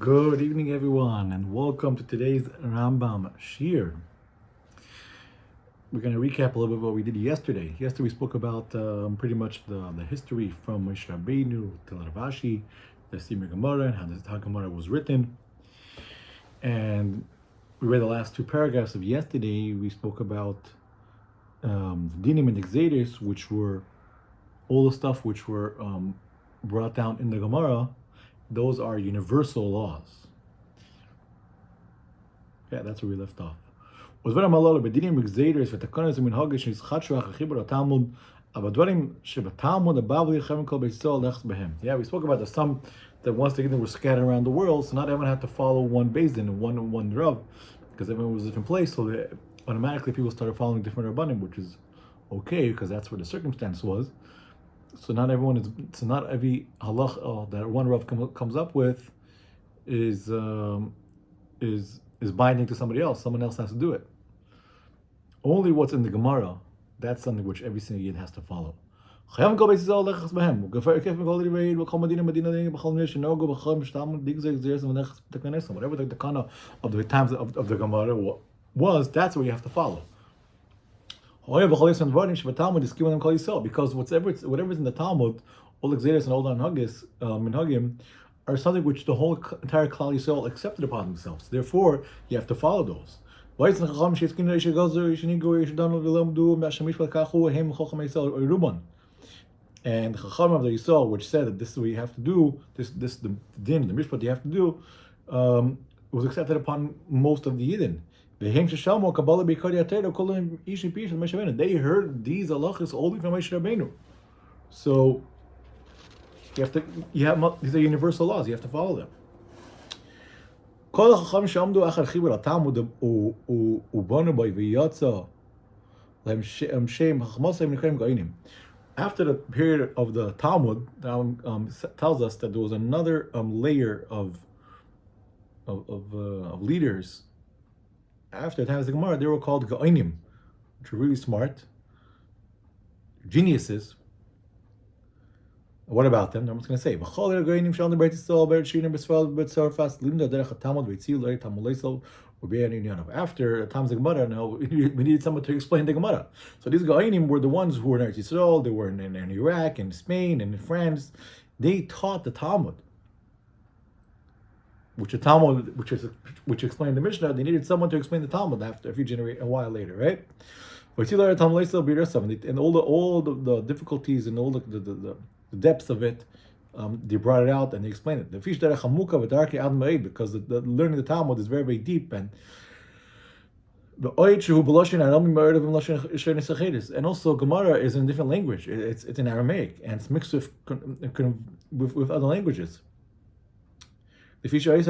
Good evening, everyone, and welcome to today's Rambam Shir. We're going to recap a little bit what we did yesterday. Yesterday we spoke about pretty much the history from Moshe Rabbeinu to Rav Ashi, the Simir Gemara, and how Gemara was written. And we read the last two paragraphs of yesterday. We spoke about Dinim and Exedus, which were all the stuff which were brought down in the Gemara. Those are universal laws. Yeah, that's where we left off. Yeah, we spoke about the some that once the Eden were scattered around the world, so not everyone had to follow one Beis Din and one Rav, because everyone was a different place, so automatically people started following different Rabbanim, which is okay, because that's where the circumstance was. So not every halach that one Rav comes up with is binding to somebody else. Someone else has to do it. Only what's in the Gemara, that's something which every single Yid has to follow. Whatever's in the Takana of the times of the Gemara was, that's what you have to follow. Because whatever's in the Talmud, all Exedus and all the Minhagim, are something which the whole entire Klal Yisrael accepted upon themselves. Therefore, you have to follow those. And the Chacham of the Yisrael, which said that this is what you have to do, the din, the mishpat you have to do, was accepted upon most of the Yidden. They heard these halachas only from Moshe Rabbeinu. So these are universal laws. You have to follow them. After the period of the Talmud, tells us that there was another layer of leaders. After the times of the Gemara, they were called Ga'inim, which were really smart, geniuses. What about them? I'm just going to say, after the times of the Gemara, now we needed someone to explain the Gemara. So these Ga'inim were the ones who were in Eretz Yisrael, they were in Iraq, and Spain, and in France. They taught the Talmud. Which explained the Mishnah. They needed someone to explain the Talmud after a while later, right? And all the difficulties and all the depths of it, they brought it out and they explained it. Because the learning the Talmud is very, very deep, and also Gemara is in a different language. It's in Aramaic, and it's mixed with other languages. Because in the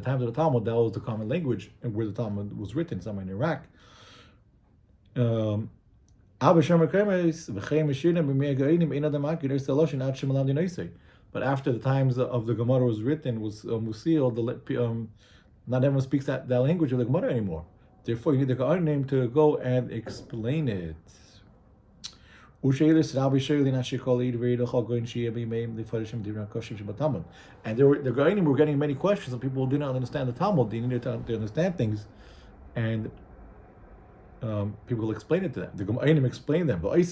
times of the Talmud, that was the common language and where the Talmud was written, somewhere in Iraq. But after the times of the Gemara was written, was sealed, not everyone speaks that language of the Gemara anymore. Therefore, you need the Ga'inim to go and explain it. And the Ga'inim were getting many questions, and people did not understand the Talmud. They needed to understand things, and people explain it to them. The Ga'inim explain them. Oh, it's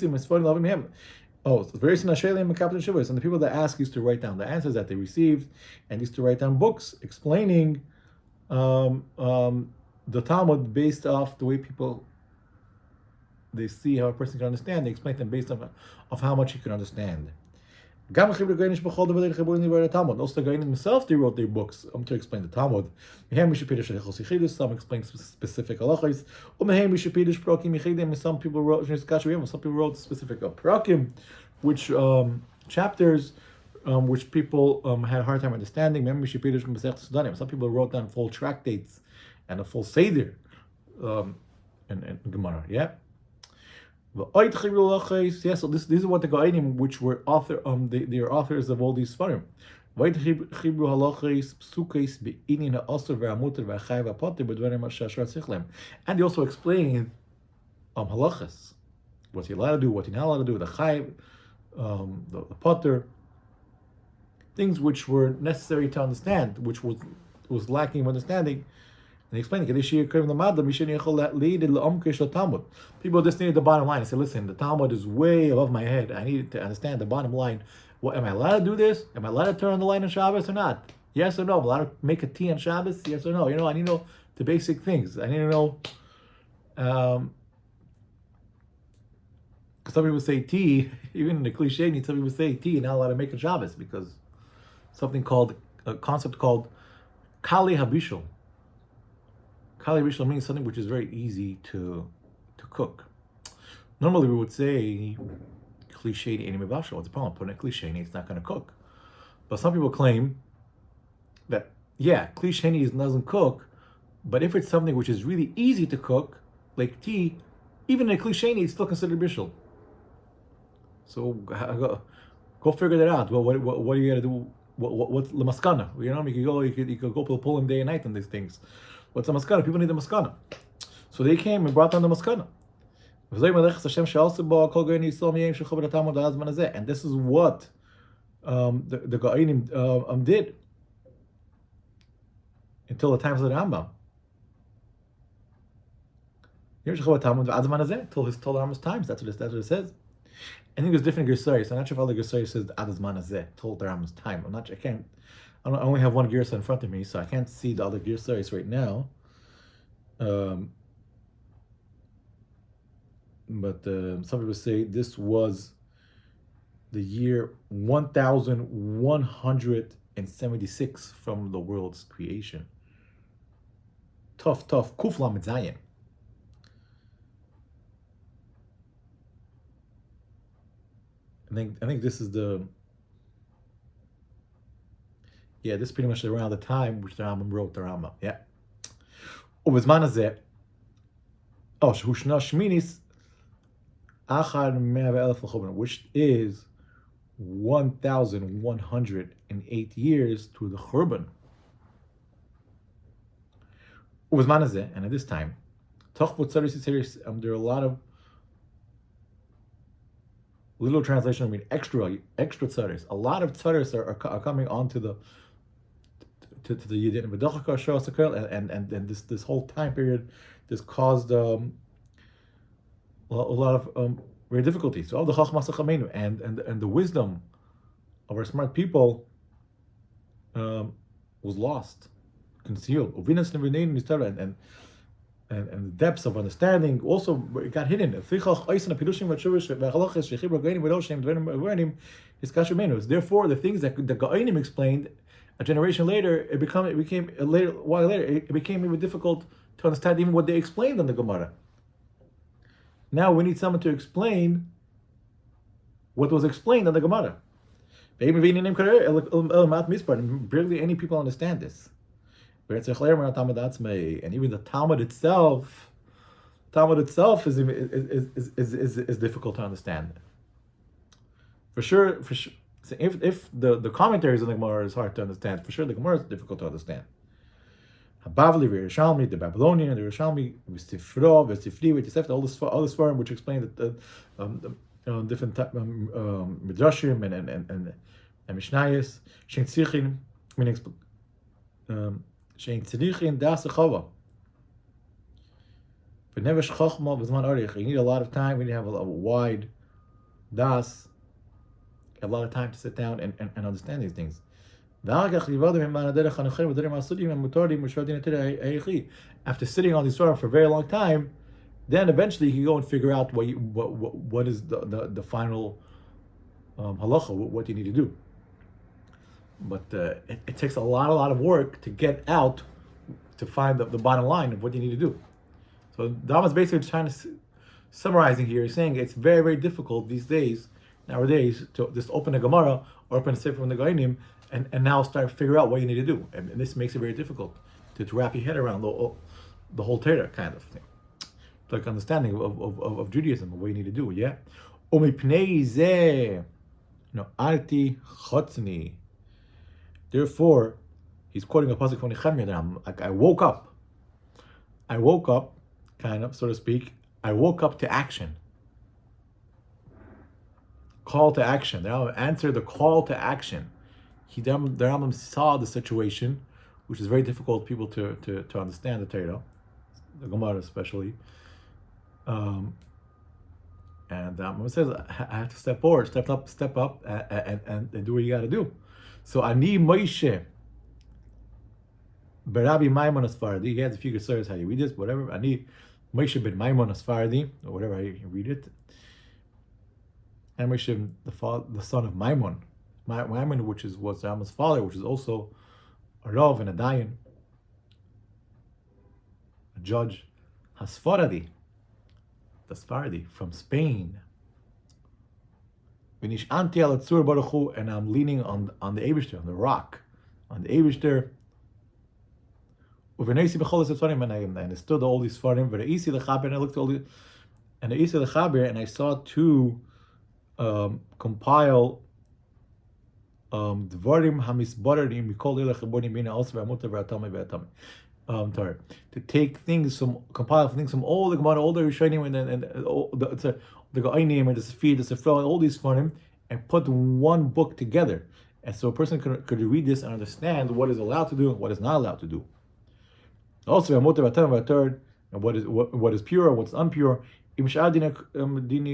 very and the people that ask used to write down the answers that they received, and used to write down books explaining the Talmud based off the way people. They see how a person can understand. They explain them based on of how much he can understand. Also, the Ga'inim themselves, they wrote their books to explain the Talmud. Some explain specific halachos. Some people wrote specific prakim, which chapters which people had a hard time understanding. Some people wrote down full tractates and a full seder in Gemara. Yeah. Yes, so this is what the Ga'inim, which were they are authors of all these Sfarim. And they also explain halachas, what you're allowed to do, what you're not allowed to do, the chayv, the potter, things which were necessary to understand, which was lacking of understanding. And he explained, people just needed the bottom line. I said, listen, the Talmud is way above my head. I need to understand the bottom line. What, am I allowed to do this? Am I allowed to turn on the light on Shabbos or not? Yes or no? Am I allowed to make a tea on Shabbos? Yes or no? I need to know the basic things. I need to know. Some people say tea, even in the cliche, some people say tea, you're not allowed to make on Shabbos because a concept called Kali Habishul. Kali Habishul means something which is very easy to cook. Normally we would say cliche any mibashal. What's the problem? Putting a cliche, it's not going to cook. But some people claim that cliche doesn't cook, but if it's something which is really easy to cook, like tea, even in a cliche it's still considered bishul. So go figure that out. Well, what are you gonna do? What's the maskana? You could go pull him day and night on these things. What's the maskana? People need the maskana. So they came and brought down the maskana. And this is what the Ga'inim did until the times of the Rambam. Till the Rambam's times. That's what it says. I think there's different Gersaris. I'm not sure if all the Gersaris says Adazman Azeh, till the Rambam's time. I only have one Gersa in front of me, so I can't see the other Gersaris right now. But some people say this was the year 1176 from the world's creation. Tough. Kuf Lamed Zayin. I think this is this is pretty much around the time which the Rambam wrote the Rambam. Yeah. ובזמן הזה, שהוא שנה שמיניס, אחר 100,000 לחורבן, which is 1,108 years to the Churban. ובזמן הזה, and at this time, there are a lot of little translation, I mean extra tzaddis. A lot of tzaddis are coming onto the Yidden and this whole time period. This caused a lot of great difficulties. So all the chachmas and the wisdom of our smart people was lost, concealed. And the depths of understanding also got hidden. Therefore, the things that the Ga'inim explained a generation later, it became even difficult to understand even what they explained on the Gemara. Now we need someone to explain what was explained on the Gemara. Barely any people understand this. And even the Talmud itself is difficult to understand. For sure. So if the commentaries on the Gemara is hard to understand, for sure the Gemara is difficult to understand. Habavli, Yerushalmi, the Babylonian, the Yerushalmi, V'Sifro, V'Sifri, all this form which explain that the different midrashim and mishnayos, Shein Tzichin, meaning Shein Tzichin das Chava. But never Chochma b'zman arich. You need a lot of time. We need to have a wide das. A lot of time to sit down and understand these things. After sitting on these Torah for a very long time, then eventually you can go and figure out what is the final halacha, what you need to do. But it takes a lot of work to get out to find the bottom line of what you need to do. So Rambam is basically trying to summarizing here, saying it's very, very difficult nowadays to just open a Gemara or open a Sefer from the Ga'inim and now start to figure out what you need to do. And this makes it very difficult to wrap your head around the whole Torah kind of thing. Like understanding of Judaism, of what you need to do, yeah? Therefore, he's quoting a pasuk from Nehemiah that I woke up, kind of, so to speak. I woke up to action. Call to action. Now answer the call to action. the Rambam saw the situation, which is very difficult for people to understand the Torah, the Gemara especially. And the Rambam says, I have to step forward, step up, and do what you got to do. So Ani Moshe, Barabi Maimon Asfardi, he has a few gesaras how you read this, whatever. Ani Moshe ben Maimon Asfardi, or whatever how you read it. And Moshe, the son of Maimon, which was Rambam's father, which is also a Rav and a Dayan, a judge, Hasfaradi, the Sfaradi from Spain. And I'm leaning on the Eibishter, on the rock, on the Eibishter. And I understood all these Sfarim, and I looked at all the, and I saw to compile Dvarim hamisbararim mikol ilach ebonim bina also v'amuta v'atami v'atami. To take things from, compile things from all the Gemara, all the Rishonim, and the Ga'ainim, and the Sefir, the Sefra, and all these Farim, and put one book together. And so a person could read this and understand what is allowed to do and what is not allowed to do. Also, v'amuta v'atami v'atard, and what is pure and what's impure. Together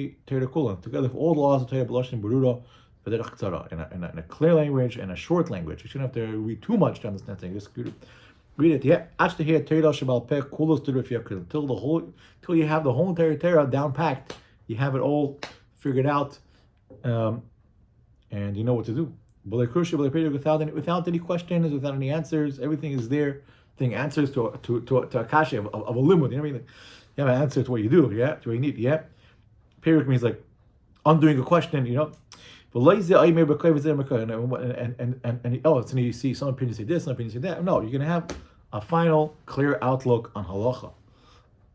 for all the laws of Torah, B'lashon Berura, in a clear language and a short language. You shouldn't have to read too much to understand things. Just read it. Yeah, actually, here Torah Shabal Peh Kulos till you have the whole entire Torah down packed. You have it all figured out, and you know what to do. Without any questions, without any answers, everything is there. Answers to a kasha of a limud. You know what I mean? You have an answer to what you do. Yeah, to what you need. Yeah. Period means like undoing a question. You know. And so you see some opinions say this, some opinions say that. No, you're going to have a final, clear outlook on halacha.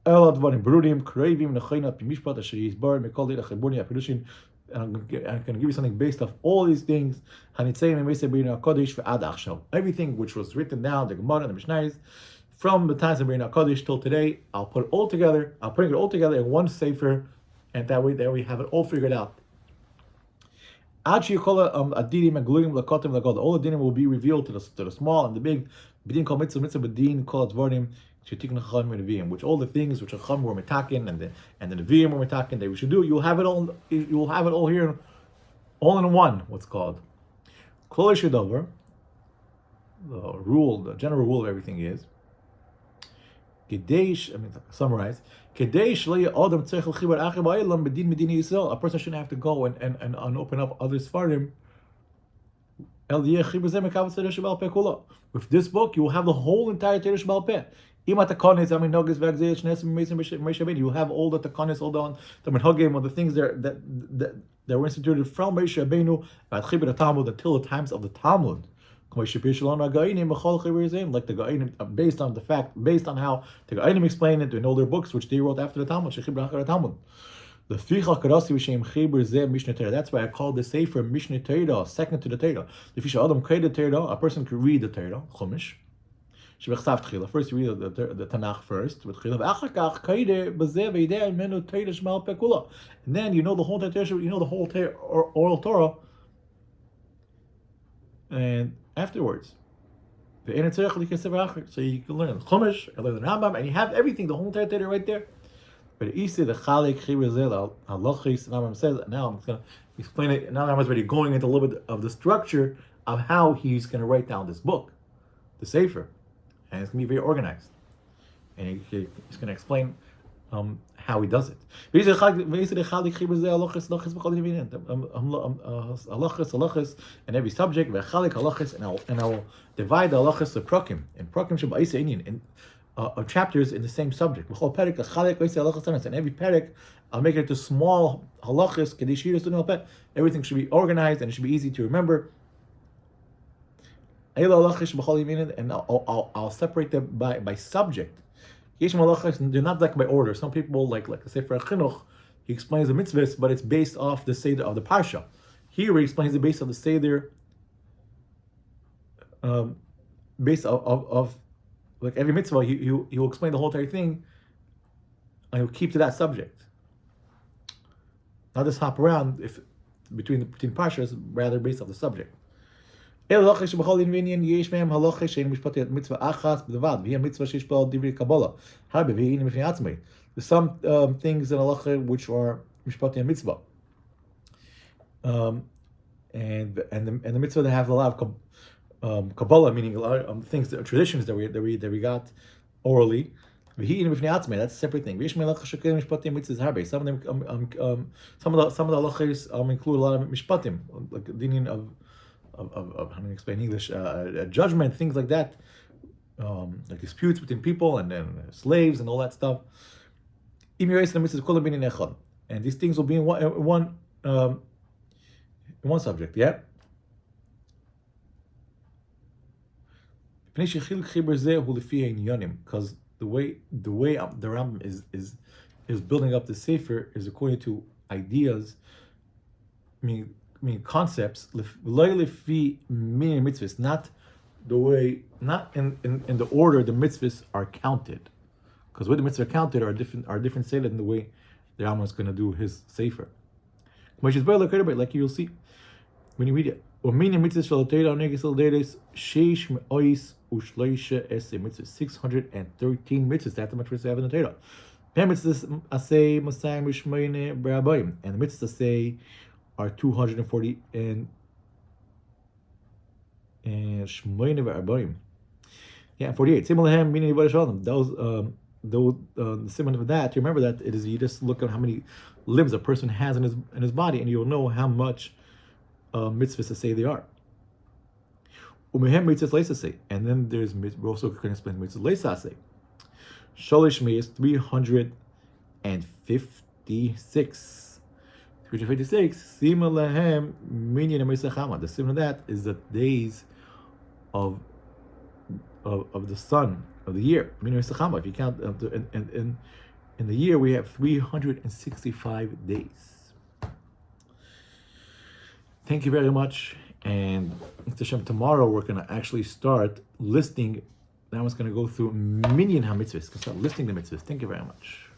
And I'm going to give you something based off all these things. Everything which was written down, the Gemara and the Mishnayos, from the times of Bein HaKadosh till today, I'll put it all together. I'll bring it all together in one sefer, and that way we have it all figured out. All the dinim will be revealed to the small and the big. Which all the things which Chacham were metakin and the Nevi'im were metakin that we should do. You'll have it all here, all in one. What's called Kol Shedover. The rule, the general rule of everything is summarize. A person shouldn't have to go and open up other Sfarim. With this book, you will have the whole entire Torah Sheba'al Peh. You will have all the takanis, all the menhagim, all the things that were instituted from Moshe Rabbeinu until the times of the Talmud. Like the Ga'ainim, based on how the Ga'ainim explain it in all their books, which they wrote after the Talmud. That's why I call the Sefer Mishnah Torah, second to the Torah. A person could read the Torah, Chumash. First you read the Tanakh first, and then you know the whole Torah, you know the whole oral Torah, and afterwards, so you can learn the Chumash, learn the Rambam, and you have everything, the whole Torah right there. But the Chalik Chibur Halachis, Rambam says, now I'm going to explain it. Now Rambam's already going into a little bit of the structure of how he's going to write down this book, the Sefer, and it's going to be very organized. And he's going to explain how he does it. And every subject, and I will divide the halachas to prakim. And prakim in chapters in the same subject. And every perek, I'll make it into small halachas. Everything should be organized and it should be easy to remember. And I'll separate them by subject. They're not like by order. Some people like the Sefer Chinuch, he explains the mitzvahs, but it's based off the Seder of the Parsha. Here he explains the base of the Seder, based of like every mitzvah, he will explain the whole entire thing, and he'll keep to that subject. Not just hop around between Parshas, rather based off the subject. הלכה שבכל עניין יש מהם הלכה שאין משפטי מצווה אחת בלבד, והיא המצווה שיש בה דברי קבלה. הרבה, והנה בפני עצמי. There's some things in halacha which are mishpati and mitzvah. And the mitzvah that have a lot of Kabbalah, meaning a lot of things, traditions that we got orally. That's a separate thing. Some of the halachas include a lot of mishpatim, like the meaning of how do you explain in English, judgment, things like that, like disputes between people and then slaves and all that stuff. And these things will be in one subject, yeah. Because the way the Rambam is building up the Sefer is according to ideas, meaning concepts, not the way, not in the order the mitzvahs are counted. Because the way the mitzvahs are counted are different say in the way the Rambam is going to do his Sefer. Which is better, like you'll see when you read it. 613 mitzvahs. That's how much mitzvahs have in the Torah. And the mitzvahs say are 240 and shmoine ve'arbaim. Yeah, and 48. Similar meaning those the similar of that. You remember that it is, you just look at how many limbs a person has in his body, and you'll know how much mitzvahs to say they are. And then there's, we're also going to explain mitzvahs leisa say. Sholish me is 356. 356. Sima lahem minyan mitzvah. The similar to that is the days of the sun of the year. If you count in the year, we have 365 days. Thank you very much. And tomorrow we're going to actually start listing. That one's going to go through minyan ha-mitzvahs. Start listing the mitzvahs. Thank you very much.